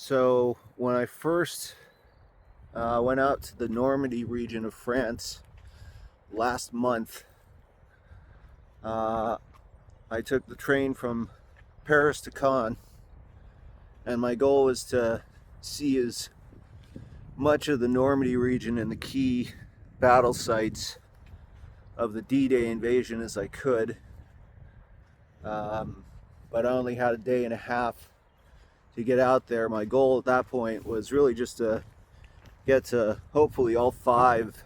So when I first went out to the Normandy region of France last month, I took the train from Paris to Caen, and my goal was to see as much of the Normandy region and the key battle sites of the D-Day invasion as I could. But I only had a day and a half to get out there. My goal at that point was really just to get to hopefully all 5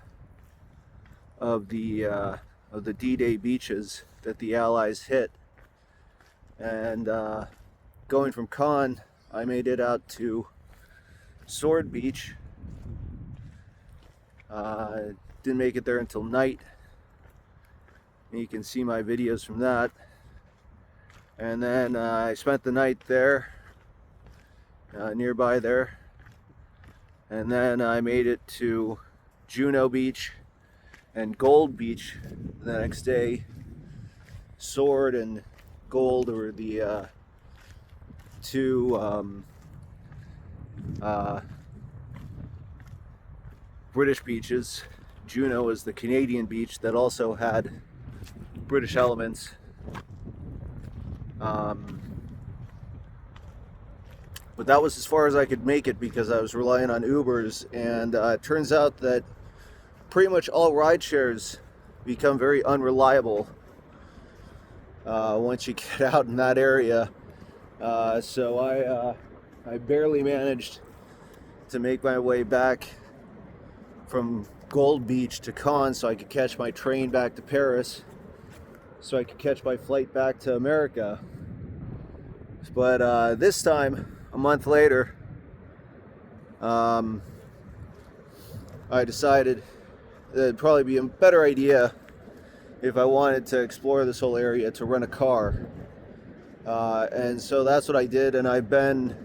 of the D-Day beaches that the Allies hit. And going from Caen, I made it out to Sword Beach. Didn't make it there until night. And you can see my videos from that. And then I spent the night there, nearby there. And then I made it to Juno Beach and Gold Beach the next day. Sword and Gold were the two British beaches. Juno was the Canadian beach that also had British elements. But that was as far as I could make it because I was relying on Ubers, and it turns out that pretty much all ride shares become very unreliable once you get out in that area. So I barely managed to make my way back from Gold Beach to Caen so I could catch my train back to Paris, so I could catch my flight back to America. But this time, a month later, I decided that it'd probably be a better idea if I wanted to explore this whole area to rent a car. And so that's what I did, and I've been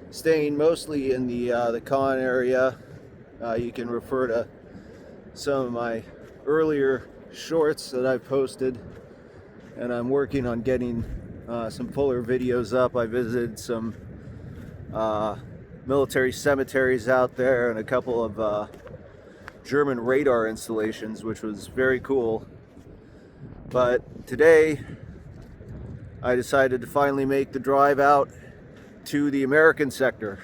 staying mostly in the Caen area. You can refer to some of my earlier shorts that I've posted, and I'm working on getting some fuller videos up. I visited some military cemeteries out there and a couple of German radar installations, which was very cool. But today I decided to finally make the drive out to the American sector.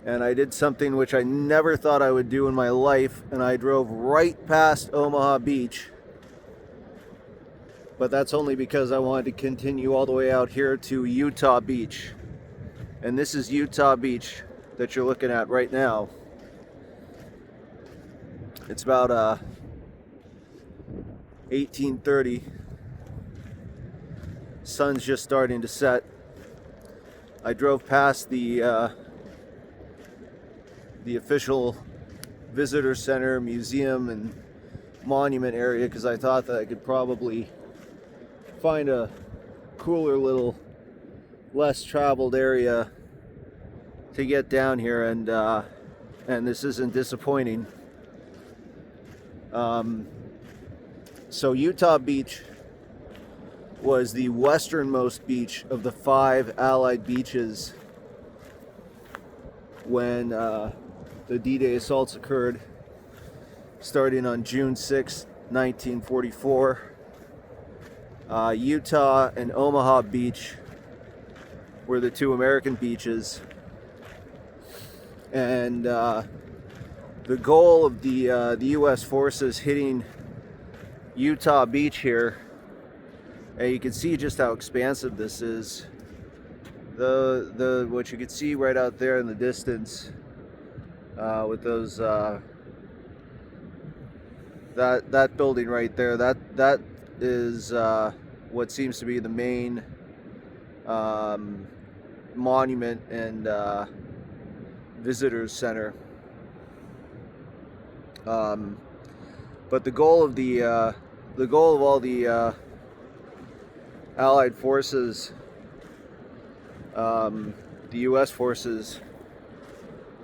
And I did something which I never thought I would do in my life, and I drove right past Omaha Beach. But that's only because I wanted to continue all the way out here to Utah Beach. And this is Utah Beach that you're looking at right now. It's about 18:30. Sun's just starting to set. I drove past the official visitor center, museum, and monument area because I thought that I could probably find a cooler little, less traveled area to get down here, and this isn't disappointing. So Utah Beach was the westernmost beach of the 5 Allied beaches when the D-Day assaults occurred, starting on June 6, 1944. Utah and Omaha Beach were the 2 American beaches, and the goal of the US forces hitting Utah Beach here, and you can see just how expansive this is. The what you can see right out there in the distance, with those that building right there, that is what seems to be the main monument and visitors center. But the goal of all the Allied forces, the U.S. forces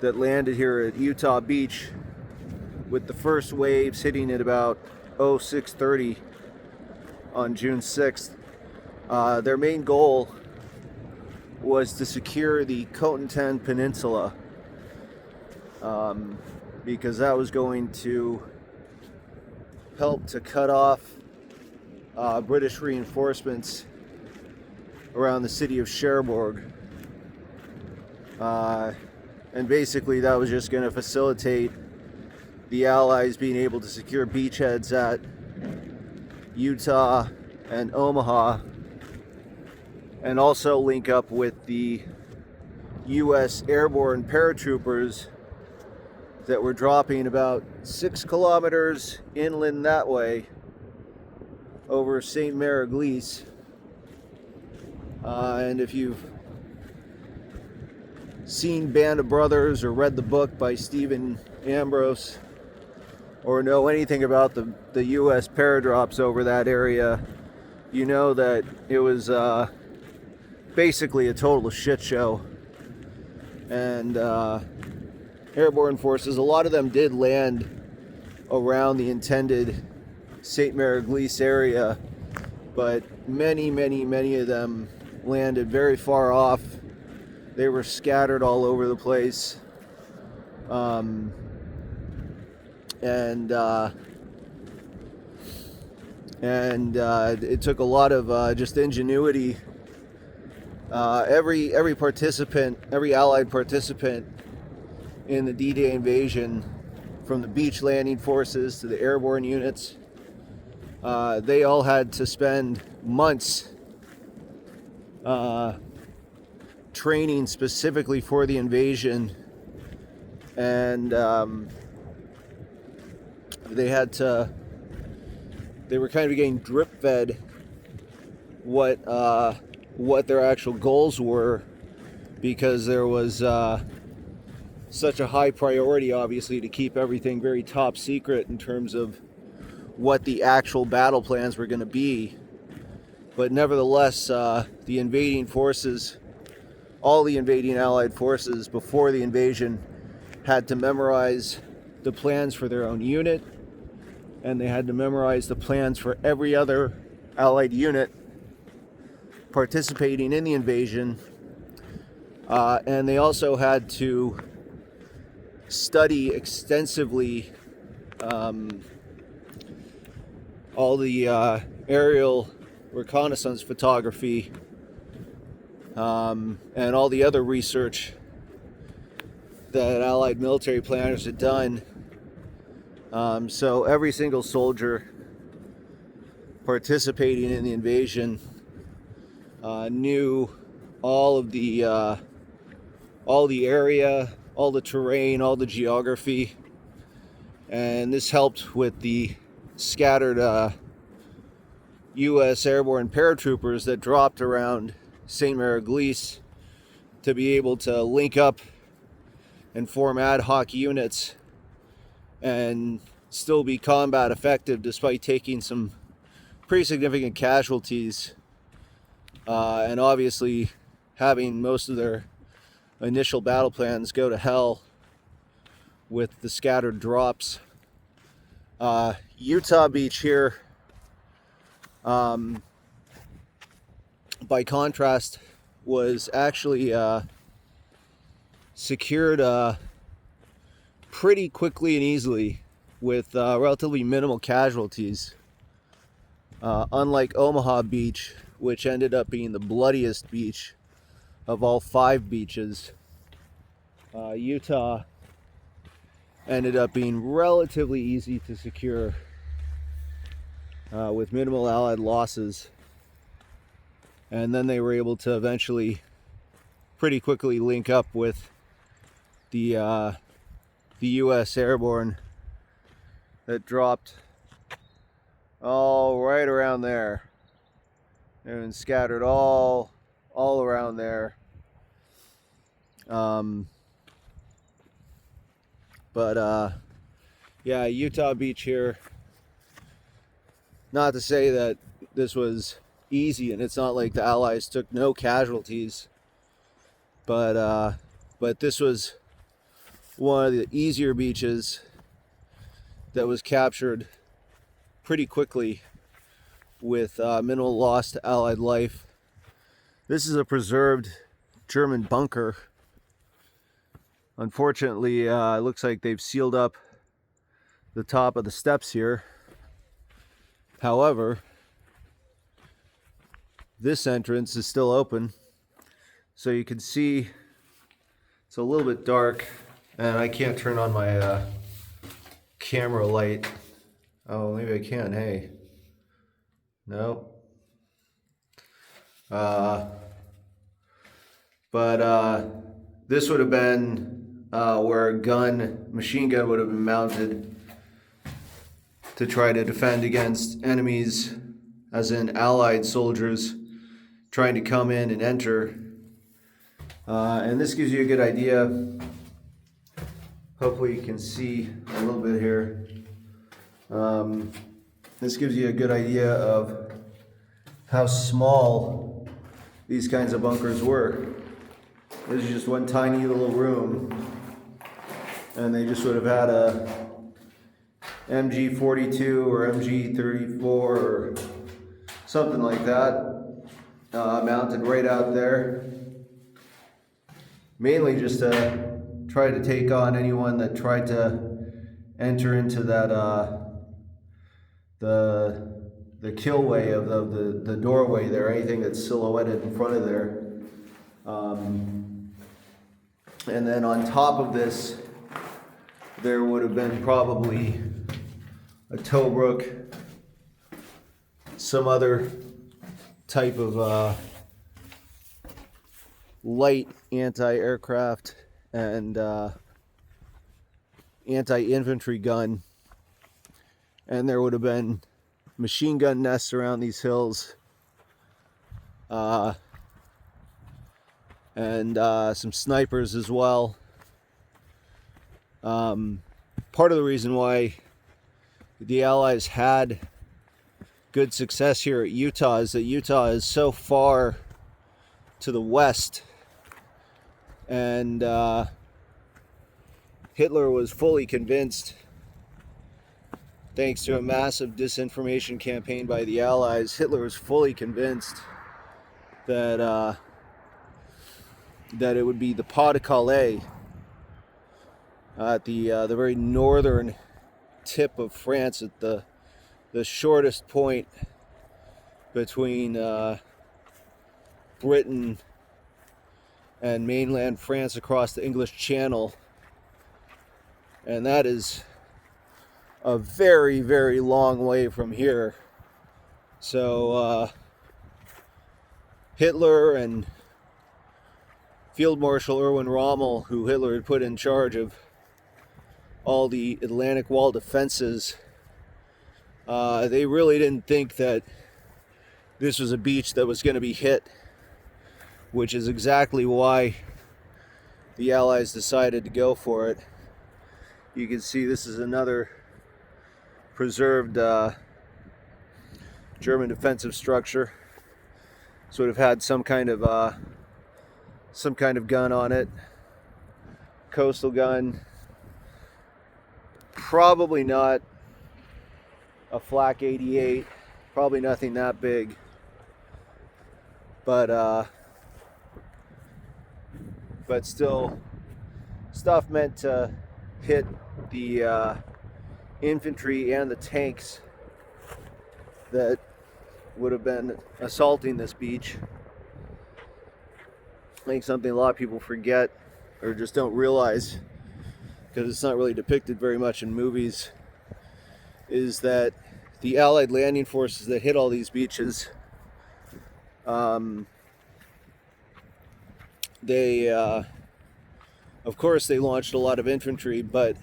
that landed here at Utah Beach, with the first waves hitting at about 06:30 on June 6th, their main goal was to secure the codenamed Peninsula, because that was going to help to cut off British reinforcements around the city of Cherbourg. And basically that was just going to facilitate the Allies being able to secure beachheads at Utah and Omaha, and also link up with the US Airborne paratroopers that were dropping about 6 kilometers inland that way over Sainte-Mère-Église. And if you've seen Band of Brothers or read the book by Stephen Ambrose, or know anything about the US paradrops over that area, you know that it was basically a total shit show. And airborne forces, a lot of them did land around the intended Sainte-Mère-Église area, but many of them landed very far off. They were scattered all over the place. It took a lot of just ingenuity. Every participant, every Allied participant in the D-Day invasion, from the beach landing forces to the airborne units, they all had to spend months training specifically for the invasion, and they were kind of getting drip fed what their actual goals were, because there was such a high priority, obviously, to keep everything very top secret in terms of what the actual battle plans were going to be. But nevertheless, the invading forces, all the invading Allied forces before the invasion, had to memorize the plans for their own unit, and they had to memorize the plans for every other Allied unit participating in the invasion, and they also had to study extensively all the aerial reconnaissance photography, and all the other research that Allied military planners had done. So every single soldier participating in the invasion knew all the area, all the terrain, all the geography, and this helped with the scattered US Airborne paratroopers that dropped around Sainte-Mère-Église to be able to link up and form ad hoc units and still be combat effective despite taking some pretty significant casualties, and obviously having most of their initial battle plans go to hell with the scattered drops. Utah Beach here, by contrast, was actually secured pretty quickly and easily with relatively minimal casualties. Unlike Omaha Beach, which ended up being the bloodiest beach of all 5 beaches, Utah ended up being relatively easy to secure with minimal Allied losses. And then they were able to eventually pretty quickly link up with the US Airborne that dropped all right around there and scattered all around there. Yeah, Utah Beach here. Not to say that this was easy, and it's not like the Allies took no casualties, but this was one of the easier beaches that was captured pretty quickly with minimal loss to Allied life. This is a preserved German bunker. Unfortunately, it looks like they've sealed up the top of the steps here. However, this entrance is still open, so you can see it's a little bit dark, and I can't turn on my camera light. Oh, maybe I can. Hey, no. But this would have been where a machine gun would have been mounted to try to defend against enemies, as in Allied soldiers trying to come in and enter. And this gives you a good idea. Hopefully you can see a little bit here. This gives you a good idea of how small these kinds of bunkers were. This is just one tiny little room, and they just would have had a MG42 or MG34 or something like that mounted right out there, mainly just to try to take on anyone that tried to enter into that the killway of the doorway there, anything that's silhouetted in front of there. And then on top of this, there would have been probably a Tobruk, some other type of light anti-aircraft and anti-infantry gun, and there would have been machine gun nests around these hills, and some snipers as well. Part of the reason why the Allies had good success here at Utah is that Utah is so far to the west, and Hitler was fully convinced, thanks to a massive disinformation campaign by the Allies, Hitler was fully convinced that that it would be the Pas de Calais at the very northern tip of France, at the shortest point between Britain and mainland France across the English Channel, and that is a very, very long way from here. So Hitler and Field Marshal Erwin Rommel, who Hitler had put in charge of all the Atlantic Wall defenses, they really didn't think that this was a beach that was going to be hit, which is exactly why the Allies decided to go for it. You can see this is another preserved German defensive structure. This would have had some kind of gun on it, coastal gun. Probably not a Flak 88, probably nothing that big, but still stuff meant to hit the infantry and the tanks that would have been assaulting this beach. I think something a lot of people forget or just don't realize, because it's not really depicted very much in movies, is that the Allied landing forces that hit all these beaches, they of course they launched a lot of infantry, but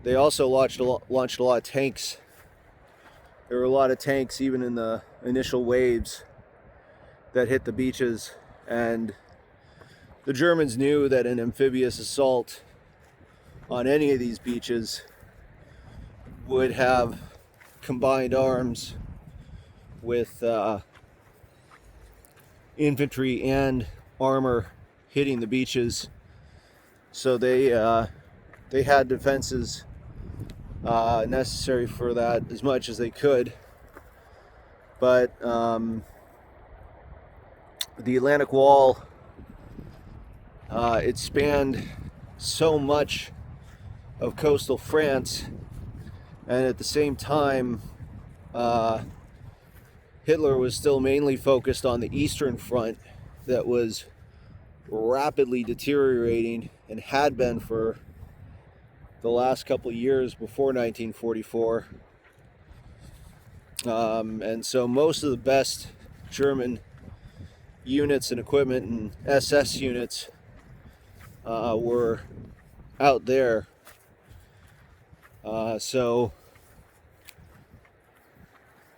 they also launched a lot of tanks. There were a lot of tanks even in the initial waves that hit the beaches, and the Germans knew that an amphibious assault on any of these beaches would have combined arms with infantry and armor hitting the beaches. So they had defenses necessary for that as much as they could. But the Atlantic Wall It spanned so much of coastal France, and at the same time, Hitler was still mainly focused on the Eastern Front that was rapidly deteriorating and had been for the last couple of years before 1944. And so most of the best German units and equipment and SS units were out there. So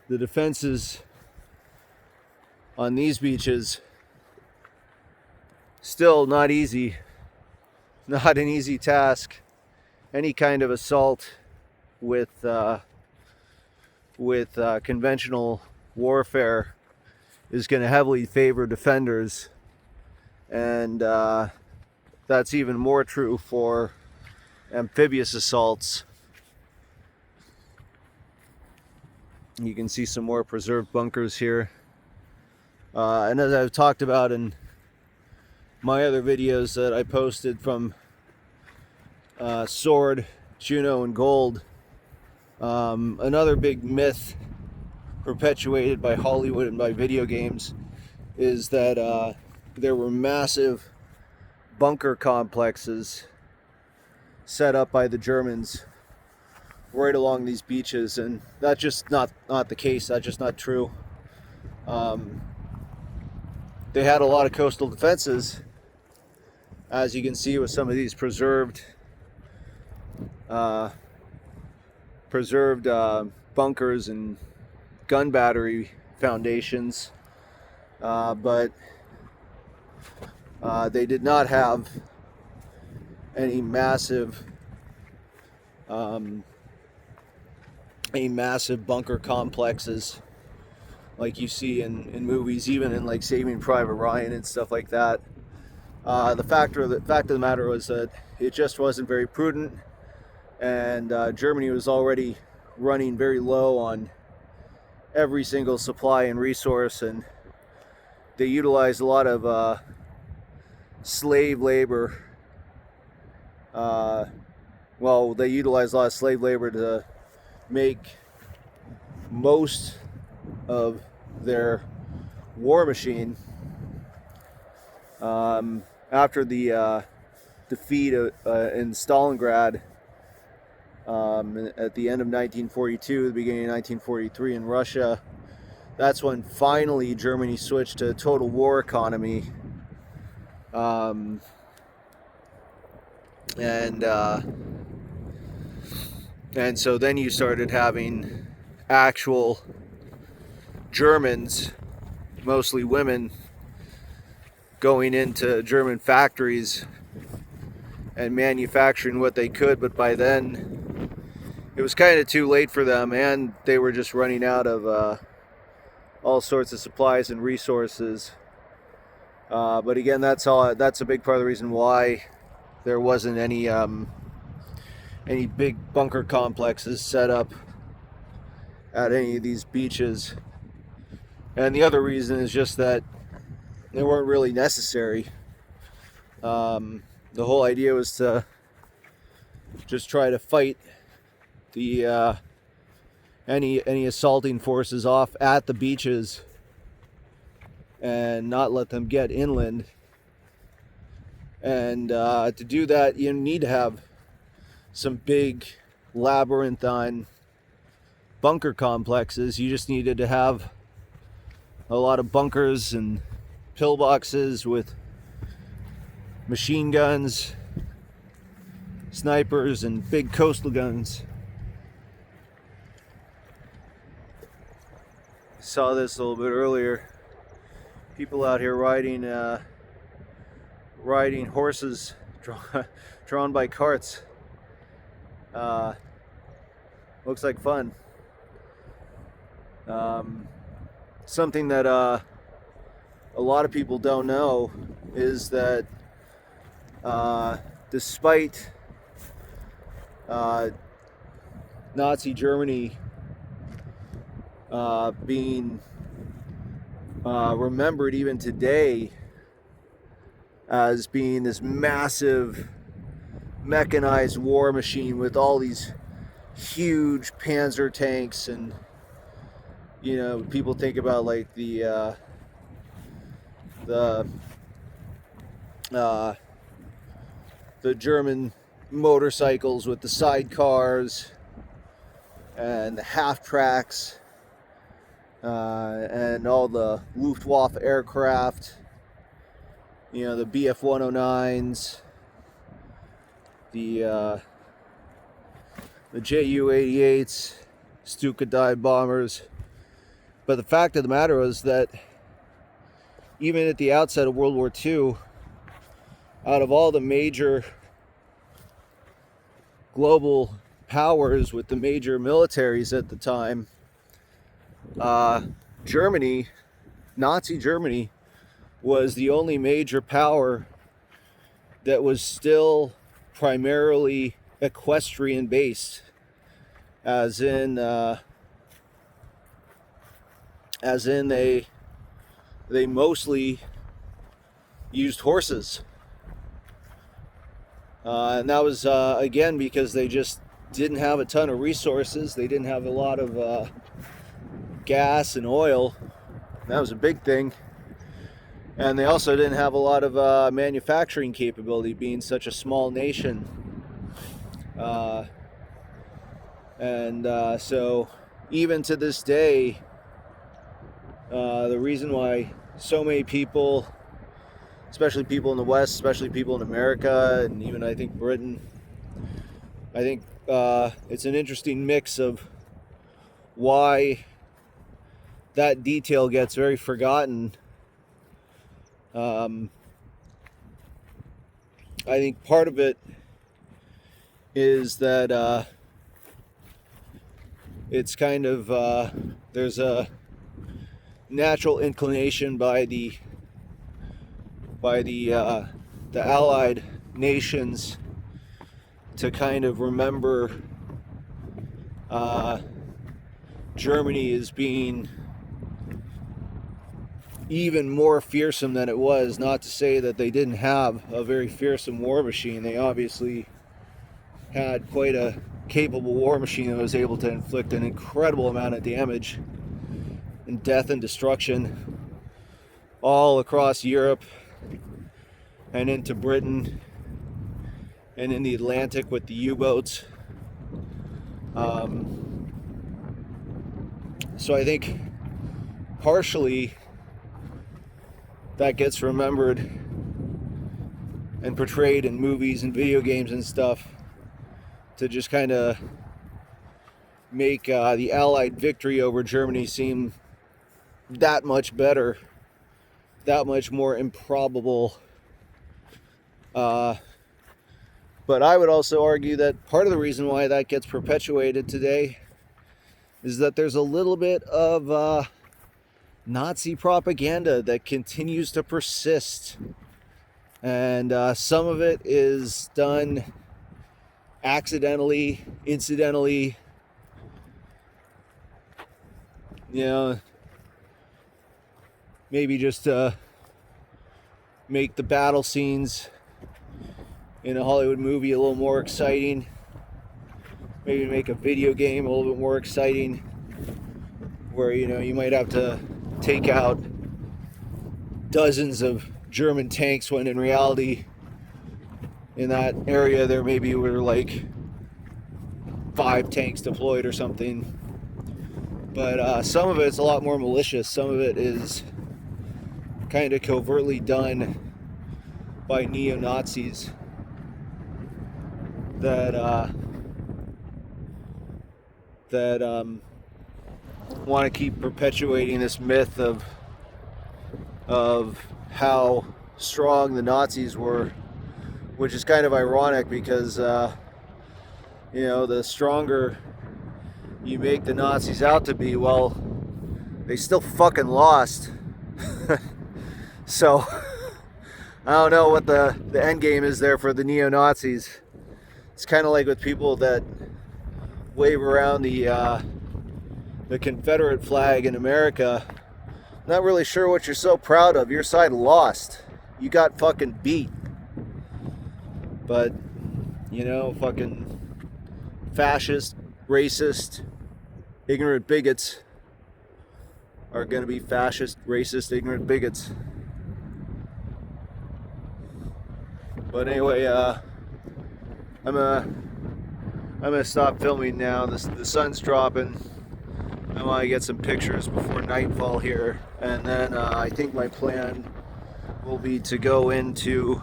the defenses on these beaches, still not easy, not an easy task. Any kind of assault with conventional warfare is going to heavily favor defenders, and that's even more true for amphibious assaults. You can see some more preserved bunkers here. And as I've talked about in my other videos that I posted from Sword, Juno, and Gold, another big myth perpetuated by Hollywood and by video games is that there were massive bunker complexes set up by the Germans right along these beaches, and that's just not the case. That's just not true. They had a lot of coastal defenses, as you can see with some of these preserved bunkers and gun battery foundations, but they did not have any massive bunker complexes like you see in movies, even in like Saving Private Ryan and stuff like that. The fact of the matter was that it just wasn't very prudent, and Germany was already running very low on every single supply and resource, and they utilized a lot of slave labor. They utilized a lot of slave labor to make most of their war machine. After the defeat in Stalingrad at the end of 1942, the beginning of 1943 in Russia, that's when finally Germany switched to a total war economy. And so then you started having actual Germans, mostly women, going into German factories and manufacturing what they could, but by then it was kind of too late for them, and they were just running out of all sorts of supplies and resources. But again, that's a big part of the reason why there wasn't any big bunker complexes set up at any of these beaches. And the other reason is just that they weren't really necessary. The whole idea was to just try to fight the any assaulting forces off at the beaches and not let them get inland. And to do that, you need to have some big labyrinthine bunker complexes. You just needed to have a lot of bunkers and pillboxes with machine guns, snipers, and big coastal guns. Saw this a little bit earlier. People out here riding horses drawn by carts. Looks like fun. Something that a lot of people don't know is that despite Nazi Germany being remembered even today as being this massive mechanized war machine with all these huge panzer tanks. And you know, people think about like the German motorcycles with the sidecars and the half tracks, and all the Luftwaffe aircraft, you know, the Bf-109s, the Ju-88s, Stuka dive bombers. But the fact of the matter was that even at the outset of World War II, out of all the major global powers with the major militaries at the time, Germany, Nazi Germany, was the only major power that was still primarily equestrian based, as in they mostly used horses, and that was again because they just didn't have a ton of resources. They didn't have a lot of gas and oil. That was a big thing. And they also didn't have a lot of manufacturing capability, being such a small nation. So even to this day, the reason why so many people, especially people in the West, especially people in America, and even I think Britain, I think it's an interesting mix of why that detail gets very forgotten. I think part of it is that it's kind of there's a natural inclination by the Allied nations to kind of remember Germany as being even more fearsome than it was. Not to say that they didn't have a very fearsome war machine. They obviously had quite a capable war machine that was able to inflict an incredible amount of damage and death and destruction all across Europe and into Britain and in the Atlantic with the U-boats. So I think partially that gets remembered and portrayed in movies and video games and stuff to just kind of make the Allied victory over Germany seem that much better, that much more improbable. But I would also argue that part of the reason why that gets perpetuated today is that there's a little bit of Nazi propaganda that continues to persist, and some of it is done accidentally, incidentally, you know, maybe just to make the battle scenes in a Hollywood movie a little more exciting, maybe make a video game a little bit more exciting, where, you know, you might have to take out dozens of German tanks when in reality in that area there maybe were like 5 tanks deployed or something. But some of it's a lot more malicious. Some of it is kind of covertly done by neo-Nazis that want to keep perpetuating this myth of how strong the Nazis were, which is kind of ironic because you know, the stronger you make the Nazis out to be, well, they still fucking lost. So I don't know what the end game is there for the neo-Nazis. It's kind of like with people that wave around the Confederate flag in America. Not really sure what you're so proud of. Your side lost. you got fucking beat. But, you know, fucking fascist, racist, ignorant bigots are going to be fascist, racist, ignorant bigots. But anyway, I'm gonna stop filming now. The sun's dropping. I want to get some pictures before nightfall here, and then I think my plan will be to go into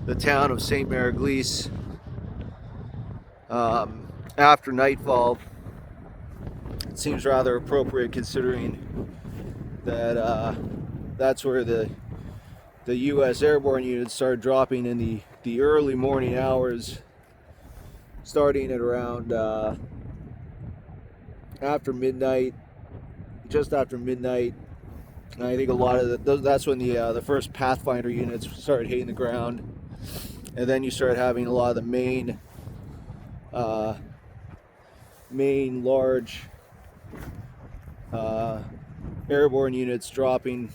the town of Sainte-Mère-Église after nightfall. It seems rather appropriate considering that that's where the US Airborne units started dropping in the early morning hours, starting at around after midnight, just after midnight. And I think a lot of that's when the first Pathfinder units started hitting the ground, and then you start having a lot of the main large airborne units dropping,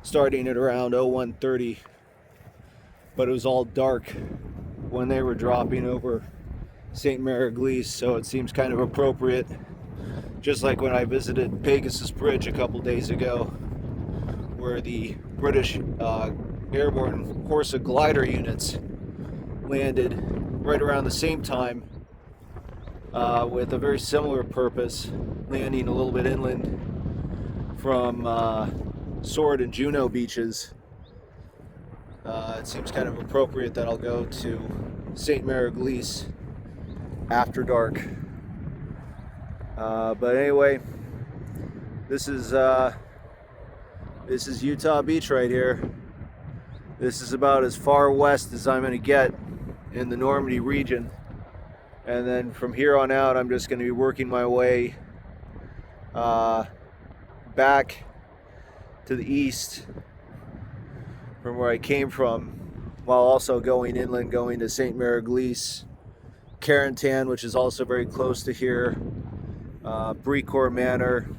starting at around 01:30. But it was all dark when they were dropping over Sainte-Mère-Église, so it seems kind of appropriate. Just like when I visited Pegasus Bridge a couple days ago, where the British airborne Horsa glider units landed right around the same time with a very similar purpose, landing a little bit inland from Sword and Juno beaches. It seems kind of appropriate that I'll go to Sainte-Mère-Église after dark. But anyway, this is Utah Beach right here. This is about as far west as I'm going to get in the Normandy region, and then from here on out I'm just going to be working my way back to the east from where I came from, while also going inland, going to Sainte-Mère-Église, Carentan, which is also very close to here, Bricourt Manor,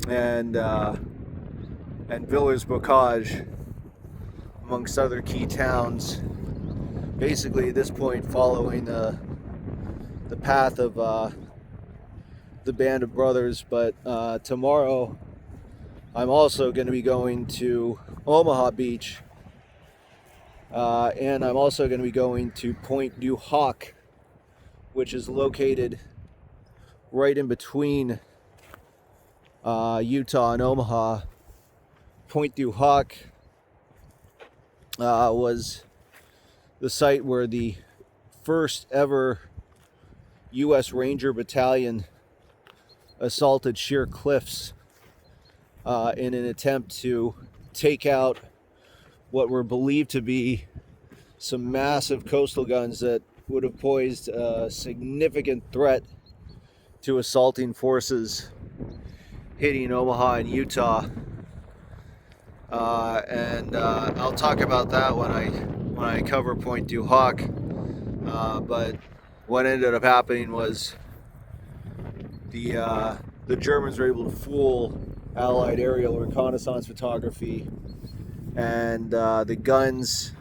and Villers-Bocage, amongst other key towns. Basically, at this point, following the path of the Band of Brothers. But tomorrow, I'm also going to be going to Omaha Beach, and I'm also going to be going to Pointe du Hoc, which is located right in between Utah and Omaha. Pointe du Hoc was the site where the first ever US Ranger Battalion assaulted sheer cliffs in an attempt to take out what were believed to be some massive coastal guns that would have posed a significant threat to assaulting forces hitting Omaha and Utah. And I'll talk about that when I cover Pointe du Hoc. But what ended up happening was the Germans were able to fool Allied aerial reconnaissance photography, and the guns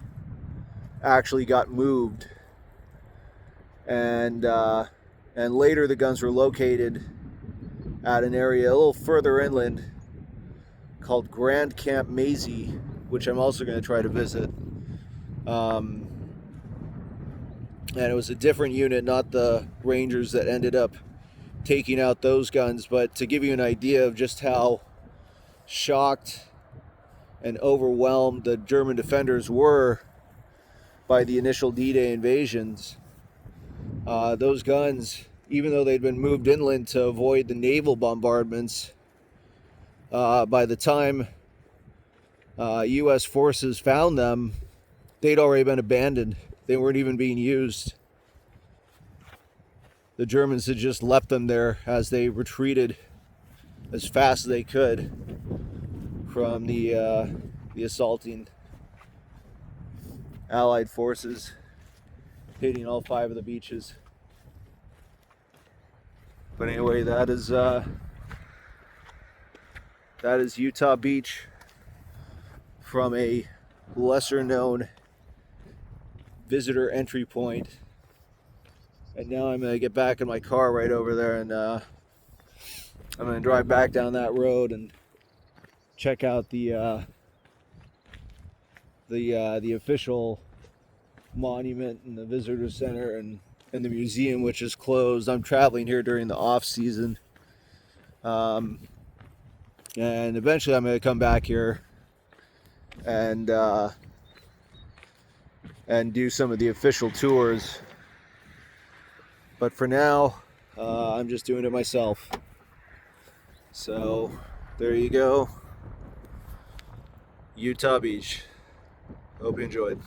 actually got moved, and later the guns were located at an area a little further inland called Grand Camp Maisie, which I'm also going to try to visit. And it was a different unit, not the Rangers that ended up taking out those guns, but to give you an idea of just how shocked and overwhelmed the German defenders were by the initial D-Day invasions. Those guns, even though they'd been moved inland to avoid the naval bombardments, by the time U.S. forces found them, they'd already been abandoned. They weren't even being used. The Germans had just left them there as they retreated as fast as they could from the assaulting Allied forces, hitting all 5 of the beaches. But anyway, that is Utah Beach from a lesser known visitor entry point. And now I'm going to get back in my car right over there, and I'm going to drive back down that road and check out the official monument and the visitor center and the museum, which is closed. I'm traveling here during the off season, and eventually I'm going to come back here and do some of the official tours. But for now, I'm just doing it myself. So there you go, Utah Beach. Hope you enjoyed.